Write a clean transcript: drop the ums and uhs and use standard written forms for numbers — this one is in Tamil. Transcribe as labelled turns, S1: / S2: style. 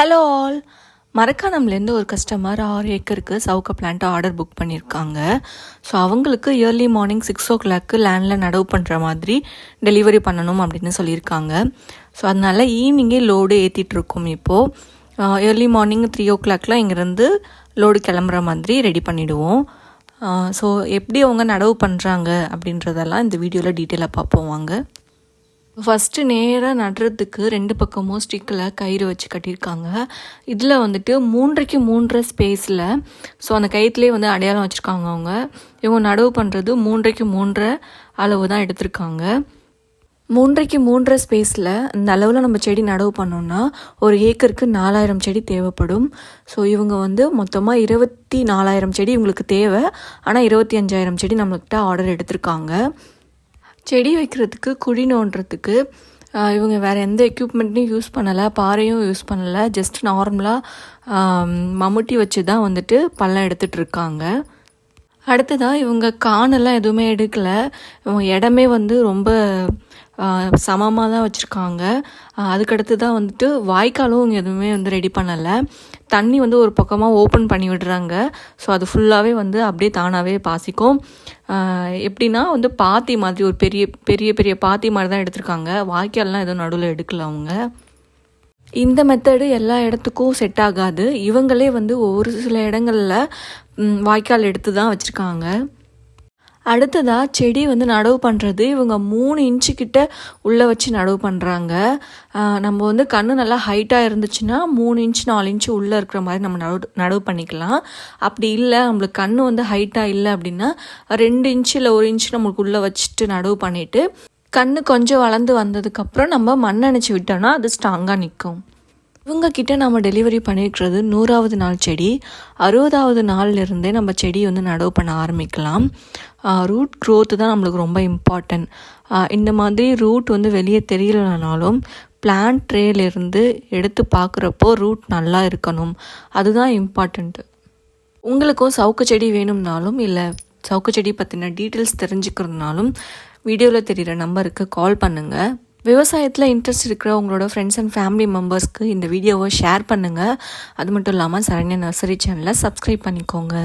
S1: ஹலோ ஆல், மரக்காணம்லேருந்து ஒரு கஸ்டமர் 6 ஏக்கருக்கு சவுக்க பிளான்ட் ஆர்டர் புக் பண்ணியிருக்காங்க. ஸோ அவங்களுக்கு ஏர்லி மார்னிங் 6 o'clock லேண்டில் நடவு பண்ணுற மாதிரி டெலிவரி பண்ணணும் அப்படின்னு சொல்லியிருக்காங்க. ஸோ அதனால் ஈவினிங்கே லோடு ஏற்றிட்டுருக்கோம். இப்போது ஏர்லி மார்னிங் 3 o'clock இங்கேருந்து லோடு கிளம்புற மாதிரி ரெடி பண்ணிவிடுவோம். ஸோ எப்படி அவங்க நடவு பண்ணுறாங்க அப்படின்றதெல்லாம் இந்த வீடியோவில் டீட்டெயிலாக பார்ப்போம் வாங்க. ஃபஸ்ட்டு நேராக நடுறதுக்கு 2 பக்கமும் ஸ்டிக்கில் கயிறு வச்சு கட்டியிருக்காங்க. இதில் வந்துட்டு 3க்கு 3 ஸ்பேஸில், ஸோ அந்த கயிற்றுலேயே வந்து அடையாளம் வச்சுருக்காங்க அவங்க. இவங்க நடவு பண்ணுறது 3க்கு 3 அளவு தான் எடுத்திருக்காங்க. 3க்கு 3 ஸ்பேஸில் இந்த அளவில் நம்ம செடி நடவு பண்ணோன்னா ஒரு ஏக்கருக்கு 4000 செடி தேவைப்படும். ஸோ இவங்க வந்து மொத்தமாக 24,000 செடி இவங்களுக்கு தேவை. ஆனால் 25,000 செடி நம்மள்கிட்ட ஆர்டர் எடுத்திருக்காங்க. செடி வைக்கிறதுக்கு குழி நோண்டுறதுக்கு இவங்க வேறு எந்த எக்யூப்மெண்ட்டையும் யூஸ் பண்ணலை, பாறையும் யூஸ் பண்ணலை. ஜஸ்ட் நார்மலாக மம்முட்டி வச்சு தான் வந்துட்டு பள்ளம் எடுத்துகிட்ருக்காங்க. அடுத்ததாக இவங்க காணெல்லாம் எதுவுமே எடுக்கலை. இவங்க இடமே வந்து ரொம்ப சமமாக தான் வச்சுருக்காங்க. அதுக்கடுத்து தான் வந்துட்டு வாய்க்காலும் இங்கே எதுவுமே வந்து ரெடி பண்ணலை. தண்ணி வந்து ஒரு பக்கமாக ஓப்பன் பண்ணி விடுறாங்க. ஸோ அது ஃபுல்லாகவே வந்து அப்படியே தானாகவே பாசிக்கும். எப்படின்னா வந்து பாத்தி மாதிரி ஒரு பெரிய பெரிய பெரிய பாத்தி மாதிரி தான் எடுத்திருக்காங்க. வாய்க்கால்லாம் எதுவும் நடுவில் எடுக்கல அவங்க. இந்த மெத்தடு எல்லா இடத்துக்கும் செட் ஆகாது. இவங்களே வந்து ஒரு சில இடங்களில் வாய்க்கால் எடுத்து தான் வச்சுருக்காங்க. அடுத்ததாக செடி வந்து நடவு பண்ணுறது இவங்க 3 இன்ச்சு கிட்ட உள்ளே வச்சு நடவு பண்ணுறாங்க. நம்ம வந்து கன்று நல்லா ஹைட்டாக இருந்துச்சுன்னா 3 இன்ச் 4 இன்ச்சு உள்ளே இருக்கிற மாதிரி நம்ம நடவு பண்ணிக்கலாம். அப்படி இல்லை, நம்மளுக்கு கன்று வந்து ஹைட்டாக இல்லை அப்படின்னா 2 இன்ச்சு இல்லை 1 இன்ச்சு நம்மளுக்கு உள்ளே வச்சுட்டு நடவு பண்ணிவிட்டு கன்று கொஞ்சம் வளர்ந்து வந்ததுக்கப்புறம் நம்ம மண் அணைச்சி விட்டோன்னா அது ஸ்ட்ராங்காக நிற்கும். இவங்கக்கிட்ட நம்ம டெலிவரி பண்ணியிருக்கிறது 100வது நாள் செடி. 60வது நாள்லேருந்தே நம்ம செடி வந்து நடவு பண்ண ஆரம்பிக்கலாம். ரூட் க்ரோத்து தான் நம்மளுக்கு ரொம்ப இம்பார்ட்டன்ட். இந்த மாதிரி ரூட் வந்து வெளியே தெரியலனாலும் பிளான்ட் ட்ரேலேருந்து எடுத்து பார்க்குறப்போ ரூட் நல்லா இருக்கணும், அதுதான் இம்பார்ட்டண்ட்டு. உங்களுக்கும் சவுக்கு செடி வேணும்னாலும் இல்லை சவுக்கு செடி பற்றின டீட்டெயில்ஸ் தெரிஞ்சுக்கிறதுனாலும் வீடியோவில் தெரிகிற நம்பருக்கு கால் பண்ணுங்கள். விவசாயத்தில் இன்ட்ரெஸ்ட் இருக்கிற உங்களோட ஃப்ரெண்ட்ஸ் அண்ட் ஃபேமிலி மெம்பர்ஸ்க்கு இந்த வீடியோவை ஷேர் பண்ணுங்கள். அது மட்டும் இல்லாமல் சரண்யா நர்சரி சேனலை சப்ஸ்கிரைப் பண்ணிக்கோங்க.